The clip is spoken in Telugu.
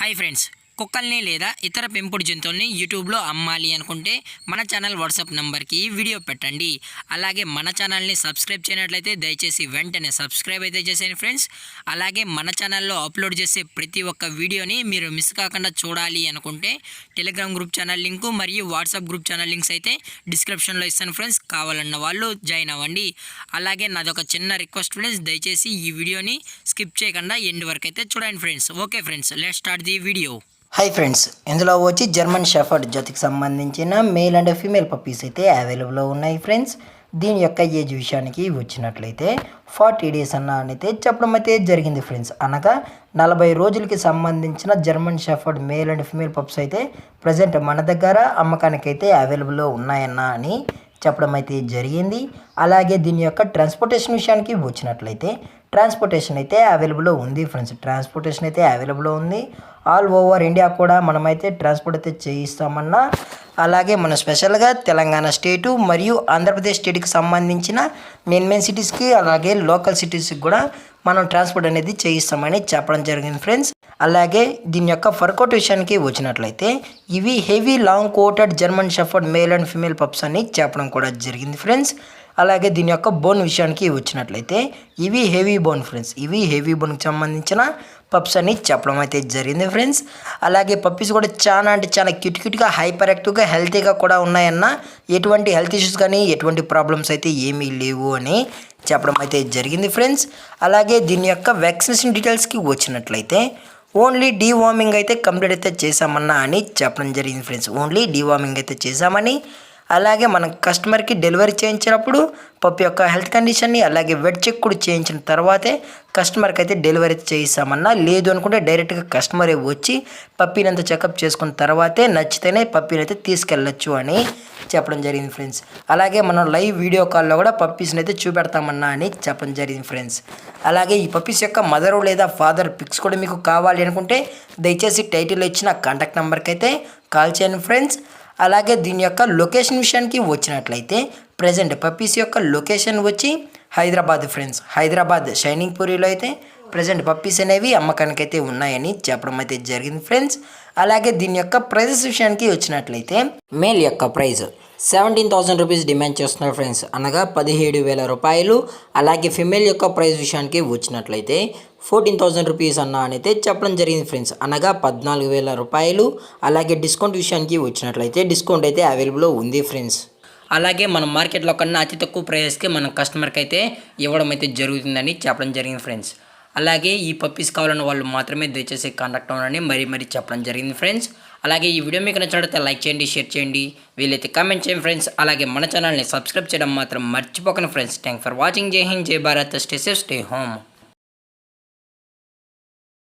హాయ్ ఫ్రెండ్స్, కుక్కల్ని లేదా ఇతర పెంపుడు జంతువుల్ని యూట్యూబ్లో అమ్మాలి అనుకుంటే మన ఛానల్ వాట్సాప్ నెంబర్కి వీడియో పెట్టండి. అలాగే మన ఛానల్ని సబ్స్క్రైబ్ చేయనట్లయితే దయచేసి వెంటనే సబ్స్క్రైబ్ అయితే చేసేయండి ఫ్రెండ్స్. అలాగే మన ఛానల్లో అప్లోడ్ చేసే ప్రతి ఒక్క వీడియోని మీరు మిస్ కాకుండా చూడాలి అనుకుంటే టెలిగ్రామ్ గ్రూప్ ఛానల్ లింకు మరియు వాట్సాప్ గ్రూప్ ఛానల్ లింక్స్ అయితే డిస్క్రిప్షన్లో ఇస్తాను ఫ్రెండ్స్. కావాలన్న వాళ్ళు జాయిన్ అవ్వండి. అలాగే నాదొక చిన్న రిక్వెస్ట్ ఫ్రెండ్స్, దయచేసి ఈ వీడియోని స్కిప్ చేయకుండా ఎండ్ వరకు అయితే చూడండి friends. Okay friends, let's start the video. Hi friends, ఇందులో వచ్చి జర్మన్ షెఫర్డ్ జాతికి సంబంధించిన మేల్ అండ్ ఫీమేల్ పప్పీస్ అయితే అవైలబుల్లో ఉన్నాయి ఫ్రెండ్స్. దీని యొక్క ఏజ్ విషయానికి వచ్చినట్లయితే 40 డేస్ అయితే చెప్పడం అయితే జరిగింది ఫ్రెండ్స్. అనగా 40 రోజులకి సంబంధించిన German shepherd male and female pups అయితే ప్రజెంట్ మన దగ్గర అమ్మకానికి అయితే అవైలబుల్లో ఉన్నాయన్నా అని చెప్పడం అయితే జరిగింది. అలాగే దీని యొక్క ట్రాన్స్పోర్టేషన్ విషయానికి వచ్చినట్లయితే ట్రాన్స్పోర్టేషన్ అయితే అవైలబుల్లో ఉంది ఫ్రెండ్స్. ట్రాన్స్పోర్టేషన్ అయితే అవైలబుల్లో ఉంది. ఆల్ ఓవర్ ఇండియా కూడా మనమైతే ట్రాన్స్పోర్ట్ అయితే చేయిస్తామన్నా. అలాగే మనం స్పెషల్గా తెలంగాణ స్టేటు మరియు ఆంధ్రప్రదేశ్ స్టేట్కి సంబంధించిన మెయిన్ సిటీస్కి అలాగే లోకల్ సిటీస్కి కూడా మనం ట్రాన్స్పోర్ట్ అనేది చేయిస్తామని చెప్పడం జరిగింది ఫ్రెండ్స్. అలాగే దీని యొక్క ఫర్కోట్ విషయానికి వచ్చినట్లయితే ఇవి heavy long coated German shepherd male and female pups అని చెప్పడం కూడా జరిగింది ఫ్రెండ్స్. అలాగే దీని యొక్క బోన్ విషయానికి వచ్చినట్లయితే ఇవి హెవీ బోన్ ఫ్రెండ్స్. ఇవి హెవీ బోన్కి సంబంధించిన పప్స్ అని చెప్పడం అయితే జరిగింది ఫ్రెండ్స్. అలాగే పప్పీస్ కూడా చాలా క్యూట్గా హైపర్ యాక్టివ్గా హెల్తీగా కూడా ఉన్నాయన్న. ఎటువంటి హెల్త్ ఇష్యూస్ కానీ ఎటువంటి ప్రాబ్లమ్స్ అయితే ఏమీ లేవు అని చెప్పడం అయితే జరిగింది ఫ్రెండ్స్. అలాగే దీని యొక్క వ్యాక్సినేషన్ డీటెయిల్స్కి వచ్చినట్లయితే ఓన్లీ డీవార్మింగ్ అయితే కంప్లీట్ అయితే చేశామన్నా అని చెప్పడం జరిగింది ఫ్రెండ్స్. ఓన్లీ డీవార్మింగ్ అయితే చేశామని. అలాగే మనం కస్టమర్కి డెలివరీ చేయించినప్పుడు పప్పి యొక్క హెల్త్ కండిషన్ని అలాగే వెట్ చెక్ కూడా చేయించిన తర్వాతే కస్టమర్కి అయితే డెలివరీ చేయిస్తామన్నా. లేదు అనుకుంటే డైరెక్ట్గా కస్టమరే వచ్చి పప్పీని అంతా చెకప్ చేసుకున్న తర్వాతే నచ్చితేనే పప్పీని అయితే తీసుకెళ్ళచ్చు అని చెప్పడం జరిగింది ఫ్రెండ్స్. అలాగే మనం లైవ్ వీడియో కాల్లో కూడా పప్పీస్ని అయితే చూపెడతామన్నా అని చెప్పడం జరిగింది ఫ్రెండ్స్. అలాగే ఈ పప్పీస్ యొక్క మదర్ లేదా ఫాదర్ పిక్స్ కూడా మీకు కావాలి అనుకుంటే దయచేసి టైటిల్లో ఇచ్చిన కాంటాక్ట్ నెంబర్కి అయితే కాల్ చేయండి ఫ్రెండ్స్. అలాగే దీని యొక్క లొకేషన్ విషయానికి వచ్చినట్లయితే ప్రజెంట్ పప్పీస్ యొక్క లొకేషన్ వచ్చి హైదరాబాద్ ఫ్రెండ్స్. హైదరాబాద్ షైనింగ్ పూరిలో అయితే ప్రజెంట్ పప్పీస్ అనేవి అమ్మకానికి అయితే ఉన్నాయని చెప్పడం అయితే జరిగింది ఫ్రెండ్స్. అలాగే దీని యొక్క ప్రైజెస్ విషయానికి వచ్చినట్లయితే మేల్ యొక్క ప్రైస్ 17,000 రూపీస్ డిమాండ్ చేస్తున్నారు ఫ్రెండ్స్, అనగా 17,000 రూపాయలు. అలాగే ఫిమేల్ యొక్క ప్రైస్ విషయానికి వచ్చినట్లయితే 14,000 రూపీస్ అయితే చెప్పడం జరిగింది ఫ్రెండ్స్, అనగా 14,000 రూపాయలు. అలాగే డిస్కౌంట్ విషయానికి వచ్చినట్లయితే డిస్కౌంట్ అయితే అవైలబుల్లో ఉంది ఫ్రెండ్స్. అలాగే మనం మార్కెట్లో కన్నా అతి తక్కువ ప్రైస్కి మనం కస్టమర్కి అయితే ఇవ్వడం అయితే జరుగుతుందని చెప్పడం జరిగింది ఫ్రెండ్స్. అలాగే ఈ పప్పీస్ కావాలన్న వాళ్ళు మాత్రమే దయచేసి కాంటాక్ట్ అవ్వాలని మరీ చెప్పడం జరిగింది ఫ్రెండ్స్. అలాగే ఈ వీడియో మీకు నచ్చినట్లయితే లైక్ చేయండి, షేర్ చేయండి, వీలైతే కామెంట్ చేయండి ఫ్రెండ్స్. అలాగే మన ఛానల్ని సబ్స్క్రైబ్ చేయడం మాత్రం మర్చిపోకండి ఫ్రెండ్స్. Thank for watching. జై హింద్, జై Bharat, stay safe, stay home.